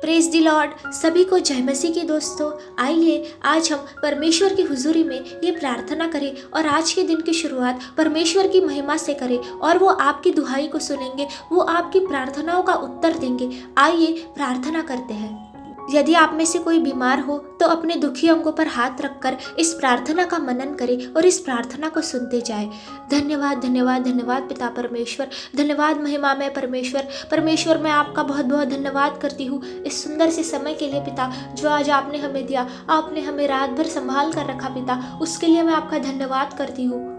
Praise दी Lord. सभी को जय मसीह की दोस्तों। आइए आज हम परमेश्वर की हुजूरी में ये प्रार्थना करें और आज के दिन की शुरुआत परमेश्वर की महिमा से करें और वो आपकी दुहाई को सुनेंगे, वो आपकी प्रार्थनाओं का उत्तर देंगे। आइए प्रार्थना करते हैं। यदि आप में से कोई बीमार हो तो अपने दुखी अंगों पर हाथ रखकर इस प्रार्थना का मनन करें और इस प्रार्थना को सुनते जाएं। धन्यवाद धन्यवाद धन्यवाद पिता परमेश्वर, धन्यवाद महिमामय परमेश्वर। परमेश्वर मैं आपका बहुत बहुत धन्यवाद करती हूँ इस सुंदर से समय के लिए पिता, जो आज आपने हमें दिया। आपने हमें रात भर संभाल कर रखा पिता, उसके लिए मैं आपका धन्यवाद करती हूँ।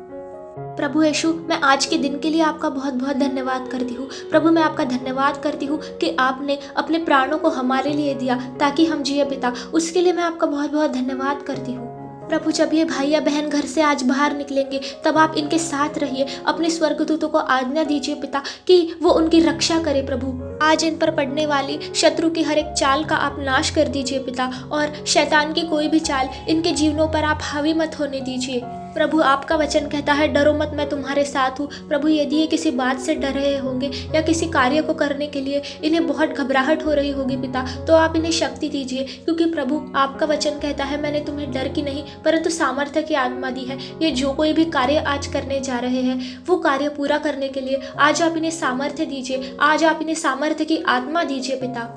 प्रभु यीशु, मैं आज के दिन के लिए आपका बहुत बहुत धन्यवाद करती हूँ। प्रभु मैं आपका धन्यवाद करती हूँ कि आपने अपने प्राणों को हमारे लिए दिया ताकि हम जिए पिता, उसके लिए मैं आपका बहुत बहुत धन्यवाद करती हूँ। प्रभु जब ये भाई या बहन घर से आज बाहर निकलेंगे तब आप इनके साथ रहिए। अपने स्वर्गदूतों को आज्ञा दीजिए पिता कि वो उनकी रक्षा करे। प्रभु आज इन पर पड़ने वाली शत्रु की हर एक चाल का आप नाश कर दीजिए पिता, और शैतान की कोई भी चाल इनके जीवनों पर आप हावी मत होने दीजिए। प्रभु आपका वचन कहता है डरो मत, मैं तुम्हारे साथ हूँ। प्रभु यदि ये किसी बात से डर रहे होंगे या किसी कार्य को करने के लिए इन्हें बहुत घबराहट हो रही होगी पिता, तो आप इन्हें शक्ति दीजिए, क्योंकि प्रभु आपका वचन कहता है मैंने तुम्हें डर की नहीं परंतु सामर्थ्य की आत्मा दी है। ये जो कोई भी कार्य आज करने जा रहे हैं वो कार्य पूरा करने के लिए आज आप इन्हें सामर्थ्य दीजिए, आज आप इन्हें सामर्थ्य की आत्मा दीजिए पिता।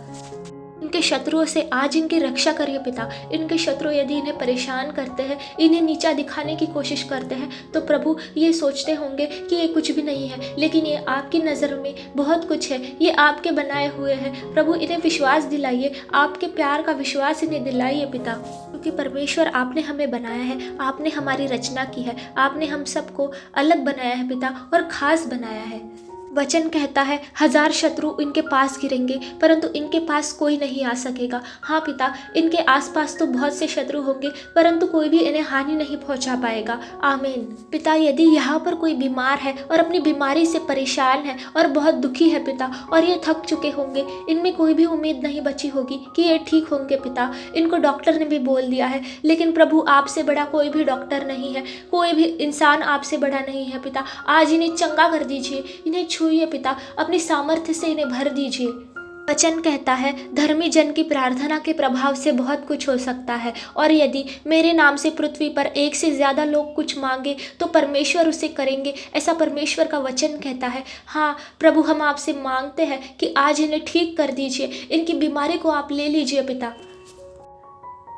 इनके शत्रुओं से आज इनकी रक्षा करिए पिता। इनके शत्रु यदि इन्हें परेशान करते हैं, इन्हें नीचा दिखाने की कोशिश करते हैं, तो प्रभु ये सोचते होंगे कि ये कुछ भी नहीं है, लेकिन ये आपकी नज़र में बहुत कुछ है। ये आपके बनाए हुए हैं। प्रभु इन्हें विश्वास दिलाइए, आपके प्यार का विश्वास इन्हें दिलाइए पिता, क्योंकि परमेश्वर आपने हमें बनाया है, आपने हमारी रचना की है, आपने हम सबको अलग बनाया है पिता और खास बनाया है। वचन कहता है 1000 शत्रु इनके पास गिरेंगे परंतु इनके पास कोई नहीं आ सकेगा। हाँ पिता, इनके आसपास तो बहुत से शत्रु होंगे परंतु कोई भी इन्हें हानि नहीं पहुंचा पाएगा। आमीन। पिता यदि यहाँ पर कोई बीमार है और अपनी बीमारी से परेशान है और बहुत दुखी है पिता, और ये थक चुके होंगे, इनमें कोई भी उम्मीद नहीं बची होगी कि ये ठीक होंगे पिता, इनको डॉक्टर ने भी बोल दिया है, लेकिन प्रभु आपसे बड़ा कोई भी डॉक्टर नहीं है, कोई भी इंसान आपसे बड़ा नहीं है पिता। आज इन्हें चंगा कर दीजिए, इन्हें छूइए पिता, अपनी सामर्थ्य से इन्हें भर दीजिए। वचन कहता है धर्मी जन की प्रार्थना के प्रभाव से बहुत कुछ हो सकता है, और यदि मेरे नाम से पृथ्वी पर एक से ज़्यादा लोग कुछ मांगे तो परमेश्वर उसे करेंगे, ऐसा परमेश्वर का वचन कहता है। हाँ प्रभु, हम आपसे मांगते हैं कि आज इन्हें ठीक कर दीजिए, इनकी बीमारी को आप ले लीजिए पिता।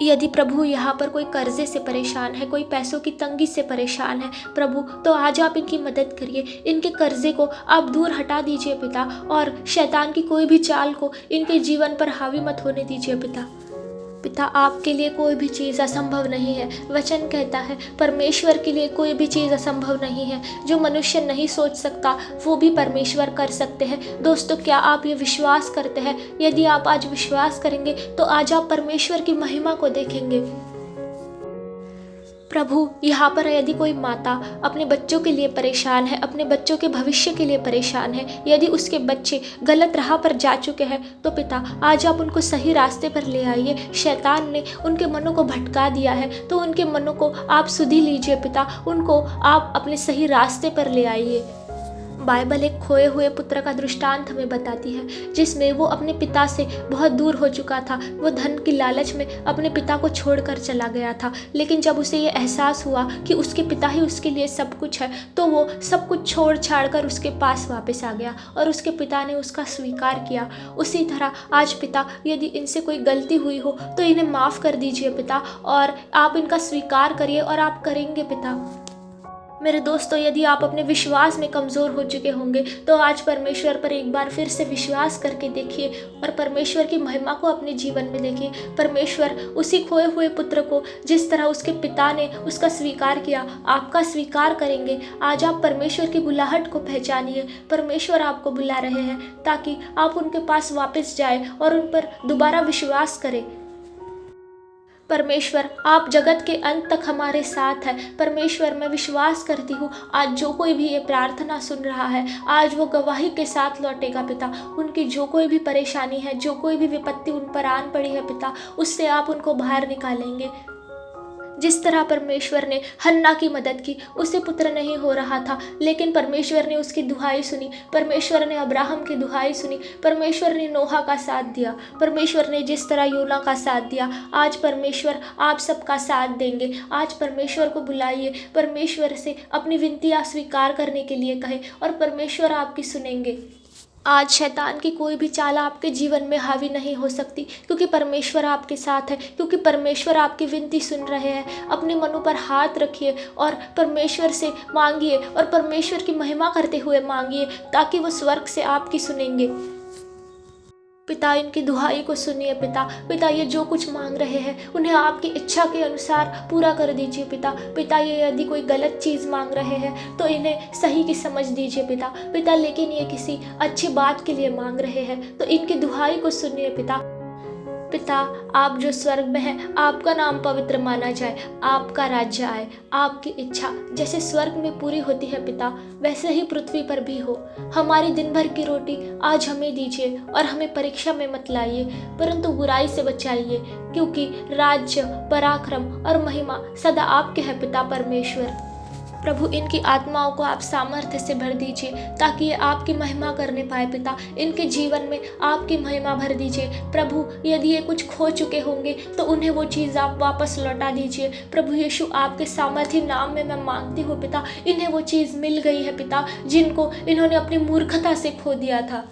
यदि प्रभु यहाँ पर कोई कर्जे से परेशान है, कोई पैसों की तंगी से परेशान है प्रभु, तो आज आप इनकी मदद करिए, इनके कर्जे को आप दूर हटा दीजिए पिता, और शैतान की कोई भी चाल को इनके जीवन पर हावी मत होने दीजिए पिता। पिता आपके लिए कोई भी चीज़ असंभव नहीं है। वचन कहता है परमेश्वर के लिए कोई भी चीज़ असंभव नहीं है। जो मनुष्य नहीं सोच सकता वो भी परमेश्वर कर सकते हैं। दोस्तों, क्या आप ये विश्वास करते हैं? यदि आप आज विश्वास करेंगे तो आज आप परमेश्वर की महिमा को देखेंगे। प्रभु यहाँ पर यदि कोई माता अपने बच्चों के लिए परेशान है, अपने बच्चों के भविष्य के लिए परेशान है, यदि उसके बच्चे गलत राह पर जा चुके हैं, तो पिता आज आप उनको सही रास्ते पर ले आइए। शैतान ने उनके मनों को भटका दिया है, तो उनके मनों को आप सुधि लीजिए पिता, उनको आप अपने सही रास्ते पर ले आइए। बाइबल एक खोए हुए पुत्र का दृष्टांत हमें बताती है, जिसमें वो अपने पिता से बहुत दूर हो चुका था। वो धन की लालच में अपने पिता को छोड़कर चला गया था, लेकिन जब उसे ये एहसास हुआ कि उसके पिता ही उसके लिए सब कुछ है, तो वो सब कुछ छोड़ छाड़ कर उसके पास वापस आ गया और उसके पिता ने उसका स्वीकार किया। उसी तरह आज पिता, यदि इनसे कोई गलती हुई हो तो इन्हें माफ़ कर दीजिए पिता, और आप इनका स्वीकार करिए, और आप करेंगे पिता। मेरे दोस्तों, यदि आप अपने विश्वास में कमज़ोर हो चुके होंगे तो आज परमेश्वर पर एक बार फिर से विश्वास करके देखिए और परमेश्वर की महिमा को अपने जीवन में देखिए। परमेश्वर उसी खोए हुए पुत्र को जिस तरह उसके पिता ने उसका स्वीकार किया, आपका स्वीकार करेंगे। आज आप परमेश्वर की बुलाहट को पहचानिए। परमेश्वर आपको बुला रहे हैं ताकि आप उनके पास वापस जाए और उन पर दोबारा विश्वास करें। परमेश्वर आप जगत के अंत तक हमारे साथ है। परमेश्वर मैं विश्वास करती हूँ आज जो कोई भी ये प्रार्थना सुन रहा है, आज वो गवाही के साथ लौटेगा पिता। उनकी जो कोई भी परेशानी है, जो कोई भी विपत्ति उन पर आन पड़ी है पिता, उससे आप उनको बाहर निकालेंगे। जिस तरह परमेश्वर ने हन्ना की मदद की, उसे पुत्र नहीं हो रहा था, लेकिन परमेश्वर ने उसकी दुहाई सुनी, परमेश्वर ने अब्राहम की दुहाई सुनी, परमेश्वर ने नोहा का साथ दिया, परमेश्वर ने जिस तरह योना का साथ दिया, आज परमेश्वर आप सबका साथ देंगे। आज परमेश्वर को बुलाइए, परमेश्वर से अपनी विनतियाँ स्वीकार करने के लिए कहें और परमेश्वर आपकी सुनेंगे। आज शैतान की कोई भी चाल आपके जीवन में हावी नहीं हो सकती, क्योंकि परमेश्वर आपके साथ है, क्योंकि परमेश्वर आपकी विनती सुन रहे हैं। अपने मनों पर हाथ रखिए और परमेश्वर से मांगिए और परमेश्वर की महिमा करते हुए मांगिए, ताकि वो स्वर्ग से आपकी सुनेंगे। पिता, इनकी दुहाई को सुनिए पिता, ये जो कुछ मांग रहे हैं उन्हें आपकी इच्छा के अनुसार पूरा कर दीजिए पिता, ये यदि कोई गलत चीज़ मांग रहे हैं तो इन्हें सही की समझ दीजिए पिता, लेकिन ये किसी अच्छी बात के लिए मांग रहे हैं तो इनकी दुहाई को सुनिए पिता, आप जो स्वर्ग में हैं, आपका नाम पवित्र माना जाए, आपका राज्य आए, आपकी इच्छा जैसे स्वर्ग में पूरी होती है पिता, वैसे ही पृथ्वी पर भी हो। हमारी दिन भर की रोटी आज हमें दीजिए और हमें परीक्षा में मत लाइए, परंतु बुराई से बचाइए, क्योंकि राज्य, पराक्रम और महिमा सदा आपके हैं पिता परमेश्वर। प्रभु, इनकी आत्माओं को आप सामर्थ्य से भर दीजिए, ताकि ये आपकी महिमा करने पाए पिता। इनके जीवन में आपकी महिमा भर दीजिए प्रभु। यदि ये कुछ खो चुके होंगे तो उन्हें वो चीज़ आप वापस लौटा दीजिए प्रभु यीशु। आपके सामर्थ्य नाम में मैं मांगती हूँ पिता, इन्हें वो चीज़ मिल गई है पिता, जिनको इन्होंने अपनी मूर्खता से खो दिया था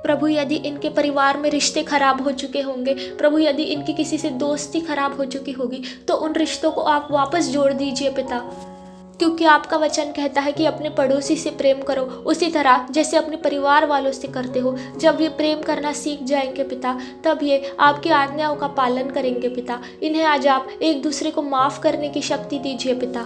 प्रभु। यदि इनके परिवार में रिश्ते खराब हो चुके होंगे प्रभु, यदि इनकी किसी से दोस्ती खराब हो चुकी होगी तो उन रिश्तों को आप वापस जोड़ दीजिए पिता, क्योंकि आपका वचन कहता है कि अपने पड़ोसी से प्रेम करो उसी तरह जैसे अपने परिवार वालों से करते हो। जब ये प्रेम करना सीख जाएंगे पिता, तब ये आपकी आज्ञाओं का पालन करेंगे पिता। इन्हें आज आप एक दूसरे को माफ़ करने की शक्ति दीजिए पिता।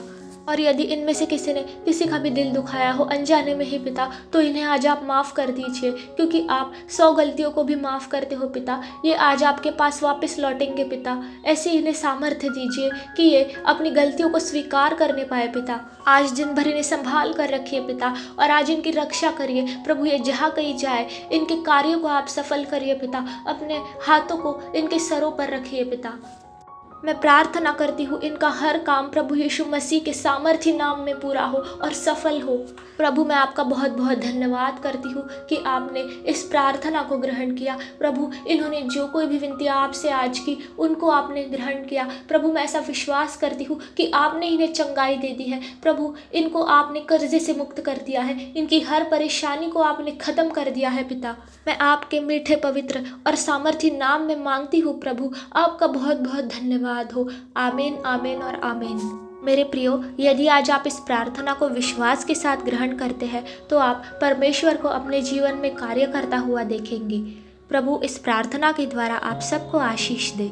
और यदि इनमें से किसी ने किसी का भी दिल दुखाया हो अनजाने में ही पिता, तो इन्हें आज आप माफ़ कर दीजिए, क्योंकि आप 100 गलतियों को भी माफ़ करते हो पिता। ये आज आपके पास वापस लौटेंगे पिता। ऐसे इन्हें सामर्थ्य दीजिए कि ये अपनी गलतियों को स्वीकार करने पाए पिता। आज दिन भर इन्हें संभाल कर रखिए पिता, और आज इनकी रक्षा करिए प्रभु। ये जहाँ कहीं जाए इनके कार्यों को आप सफल करिए पिता। अपने हाथों को इनके सरों पर रखिए पिता। मैं प्रार्थना करती हूँ इनका हर काम प्रभु यीशु मसीह के सामर्थ्य नाम में पूरा हो और सफल हो प्रभु। मैं आपका बहुत बहुत धन्यवाद करती हूँ कि आपने इस प्रार्थना को ग्रहण किया प्रभु। इन्होंने जो कोई भी विनती आपसे आज की उनको आपने ग्रहण किया प्रभु। मैं ऐसा विश्वास करती हूँ कि आपने इन्हें चंगाई दे दी है प्रभु। इनको आपने कर्जे से मुक्त कर दिया है, इनकी हर परेशानी को आपने ख़त्म कर दिया है पिता। मैं आपके मीठे पवित्र और सामर्थ्य नाम में मांगती हूँ प्रभु। आपका बहुत बहुत धन्यवाद हो। आमीन, आमीन और आमीन। मेरे प्रियो, यदि आज आप इस प्रार्थना को विश्वास के साथ ग्रहण करते हैं तो आप परमेश्वर को अपने जीवन में कार्य करता हुआ देखेंगे। प्रभु इस प्रार्थना के द्वारा आप सबको आशीष दे।